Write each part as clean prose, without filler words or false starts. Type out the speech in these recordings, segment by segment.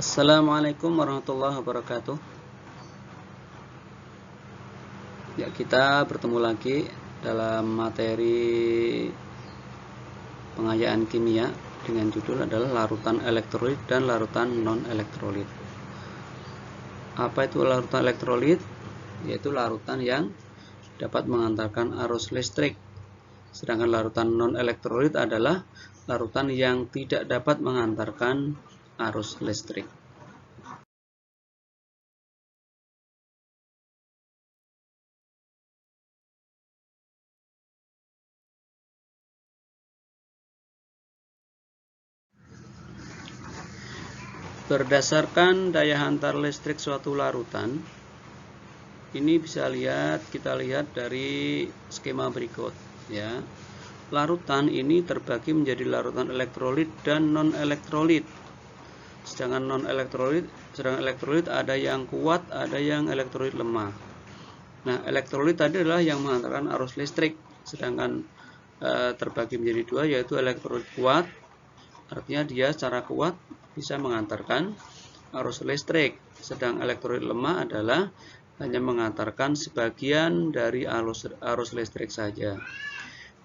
Assalamualaikum warahmatullahi wabarakatuh. Ya, kita bertemu lagi dalam materi pengayaan kimia dengan judul adalah larutan elektrolit dan larutan non-elektrolit. Apa itu larutan elektrolit? Yaitu larutan yang dapat mengantarkan arus listrik. Sedangkan larutan non-elektrolit adalah larutan yang tidak dapat mengantarkan arus listrik. Berdasarkan daya hantar listrik suatu larutan, ini kita lihat dari skema berikut ya. Larutan ini terbagi menjadi larutan elektrolit dan non-elektrolit. Sedangkan elektrolit ada yang kuat, ada yang elektrolit lemah. Nah, elektrolit tadi adalah yang mengantarkan arus listrik, sedangkan terbagi menjadi dua, yaitu elektrolit kuat, artinya dia secara kuat bisa mengantarkan arus listrik, sedang elektrolit lemah adalah hanya mengantarkan sebagian dari arus listrik saja.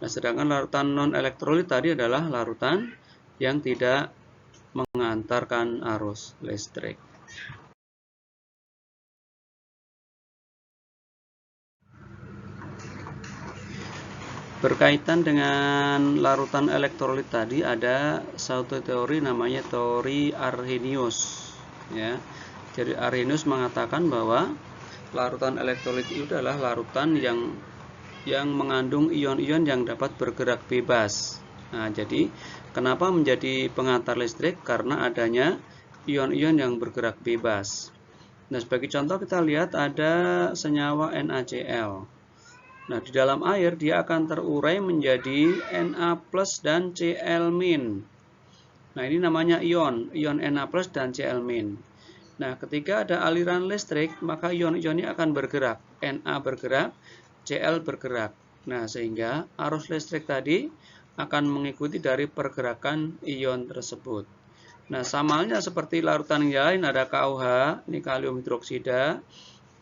Nah, sedangkan larutan non-elektrolit tadi adalah larutan yang tidak mengantarkan arus listrik. Berkaitan dengan larutan elektrolit tadi ada satu teori namanya teori Arrhenius ya. Jadi Arrhenius mengatakan bahwa larutan elektrolit itu adalah larutan yang mengandung ion-ion yang dapat bergerak bebas. Nah, jadi kenapa menjadi pengantar listrik? Karena adanya ion-ion yang bergerak bebas. Nah, sebagai contoh kita lihat ada senyawa NaCl. Nah, di dalam air dia akan terurai menjadi Na+ dan Cl-. Nah, ini namanya ion Na+ dan Cl-. Nah, ketika ada aliran listrik, maka ion-ion ini akan bergerak. Na bergerak, Cl bergerak. Nah, sehingga arus listrik tadi akan mengikuti dari pergerakan ion tersebut. Nah, sama halnya seperti larutan yang lain ada KOH, ini kalium hidroksida,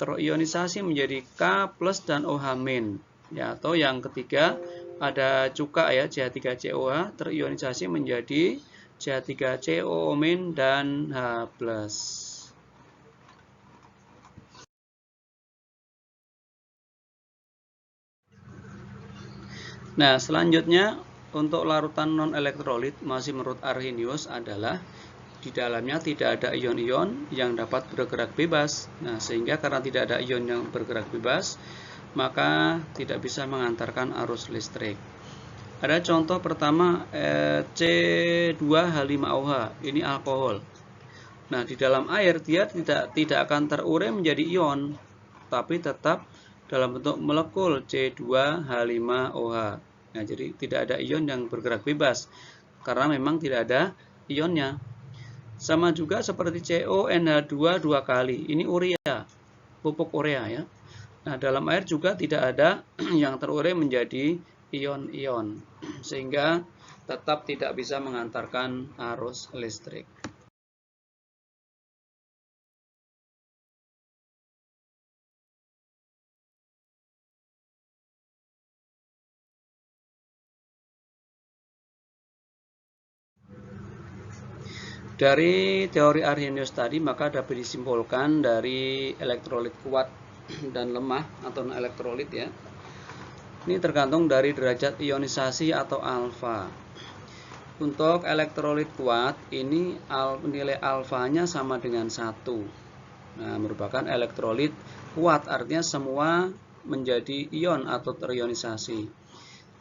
terionisasi menjadi K+ dan OH-. Ya, atau yang ketiga ada cuka ya, CH3COH terionisasi menjadi CH3COO- dan H+. Nah, selanjutnya untuk larutan non-elektrolit masih menurut Arrhenius adalah di dalamnya tidak ada ion-ion yang dapat bergerak bebas. Nah, sehingga karena tidak ada ion yang bergerak bebas, maka tidak bisa mengantarkan arus listrik. Ada contoh pertama C2H5OH, ini alkohol. Nah, di dalam air dia tidak akan terurai menjadi ion, tapi tetap dalam bentuk molekul C2H5OH. Nah, jadi tidak ada ion yang bergerak bebas karena memang tidak ada ionnya. Sama juga seperti CONH2 dua kali. Ini urea, pupuk urea ya. Nah, dalam air juga tidak ada yang terurai menjadi ion-ion, sehingga tetap tidak bisa mengantarkan arus listrik. Dari teori Arrhenius tadi, maka dapat disimpulkan dari elektrolit kuat dan lemah atau non-elektrolit ya. Ini tergantung dari derajat ionisasi atau alfa. Untuk elektrolit kuat, ini nilai alfanya sama dengan 1. Nah, merupakan elektrolit kuat, artinya semua menjadi ion atau terionisasi.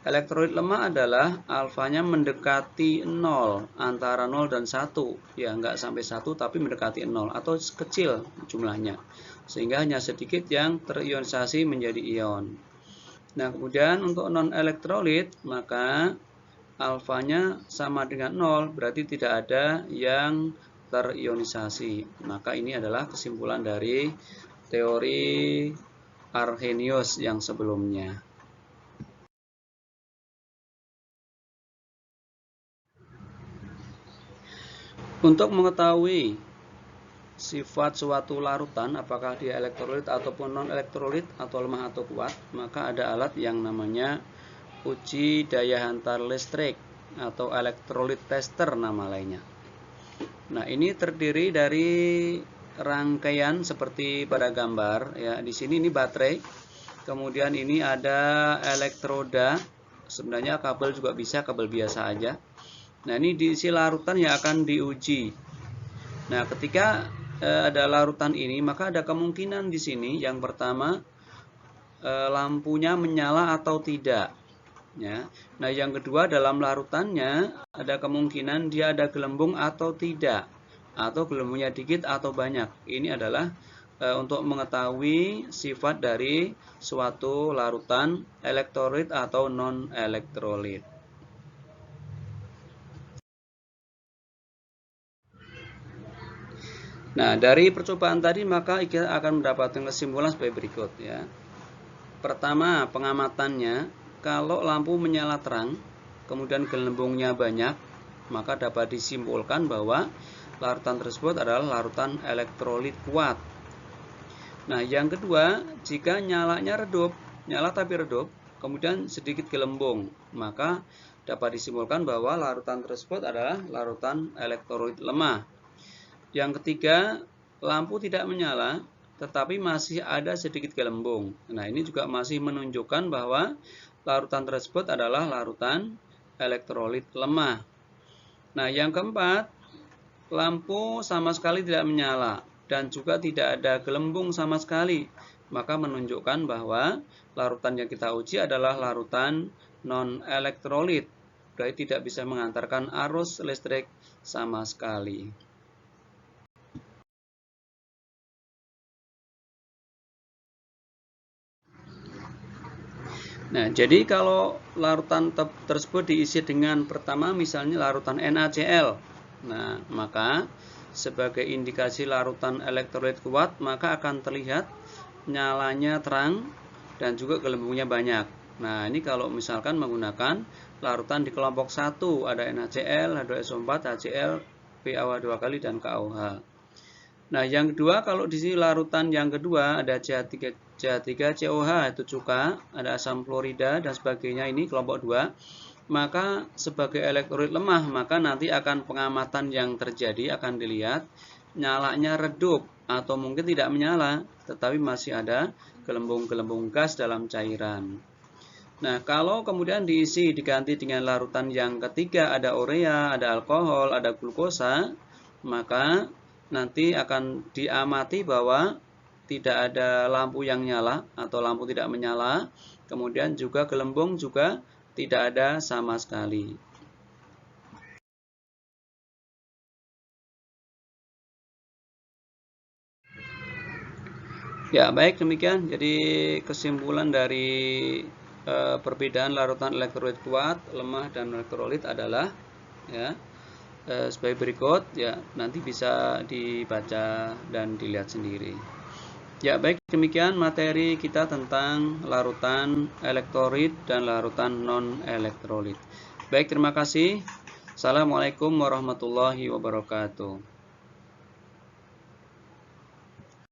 Elektrolit lemah adalah alfanya mendekati 0, antara 0 dan 1. Ya, enggak sampai 1 tapi mendekati 0 atau kecil jumlahnya. Sehingga hanya sedikit yang terionisasi menjadi ion. Nah, kemudian untuk non-elektrolit, maka alfanya sama dengan 0, berarti tidak ada yang terionisasi. Maka ini adalah kesimpulan dari teori Arrhenius yang sebelumnya. Untuk mengetahui sifat suatu larutan, apakah dia elektrolit ataupun non elektrolit atau lemah atau kuat, maka ada alat yang namanya uji daya hantar listrik atau elektrolit tester nama lainnya. Nah, ini terdiri dari rangkaian seperti pada gambar ya. Di sini ini baterai. Kemudian ini ada elektroda. Sebenarnya kabel juga bisa, kabel biasa aja. Nah, ini diisi larutan yang akan diuji. Nah, ketika ada larutan ini, maka ada kemungkinan di sini yang pertama lampunya menyala atau tidak. Ya. Nah, yang kedua dalam larutannya ada kemungkinan dia ada gelembung atau tidak, atau gelembungnya dikit atau banyak. Ini adalah untuk mengetahui sifat dari suatu larutan elektrolit atau non elektrolit. Nah, dari percobaan tadi maka kita akan mendapatkan kesimpulan sebagai berikut ya. Pertama, pengamatannya. Kalau lampu menyala terang, kemudian gelembungnya banyak, maka dapat disimpulkan bahwa larutan tersebut adalah larutan elektrolit kuat. Nah, yang kedua, jika nyalanya redup, nyala tapi redup, kemudian sedikit gelembung, maka dapat disimpulkan bahwa larutan tersebut adalah larutan elektrolit lemah. Yang ketiga, lampu tidak menyala, tetapi masih ada sedikit gelembung. Nah, ini juga masih menunjukkan bahwa larutan tersebut adalah larutan elektrolit lemah. Nah, yang keempat, lampu sama sekali tidak menyala dan juga tidak ada gelembung sama sekali. Maka menunjukkan bahwa larutan yang kita uji adalah larutan non-elektrolit. Berarti tidak bisa mengantarkan arus listrik sama sekali. Nah, jadi kalau larutan tersebut diisi dengan pertama misalnya larutan NaCl. Nah, maka sebagai indikasi larutan elektrolit kuat, maka akan terlihat nyalanya terang dan juga gelembungnya banyak. Nah, ini kalau misalkan menggunakan larutan di kelompok 1, ada NaCl, H2SO4, HCl, PaOH 2 kali dan KOH. Nah, yang kedua, kalau di sini larutan yang kedua ada CH3COH itu cuka, ada asam fluorida dan sebagainya, ini kelompok 2, maka sebagai elektrolit lemah, maka nanti akan pengamatan yang terjadi akan dilihat nyalanya redup atau mungkin tidak menyala, tetapi masih ada gelembung-gelembung gas dalam cairan. Nah, kalau kemudian diisi diganti dengan larutan yang ketiga, ada urea, ada alkohol, ada glukosa, maka nanti akan diamati bahwa tidak ada lampu yang nyala atau lampu tidak menyala, kemudian juga gelembung juga tidak ada sama sekali. Ya, baik, demikian jadi kesimpulan dari perbedaan larutan elektrolit kuat, lemah dan elektrolit adalah ya sebagai berikut ya, nanti bisa dibaca dan dilihat sendiri. Ya, baik, demikian materi kita tentang larutan elektrolit dan larutan non elektrolit. Baik, terima kasih. Assalamualaikum warahmatullahi wabarakatuh.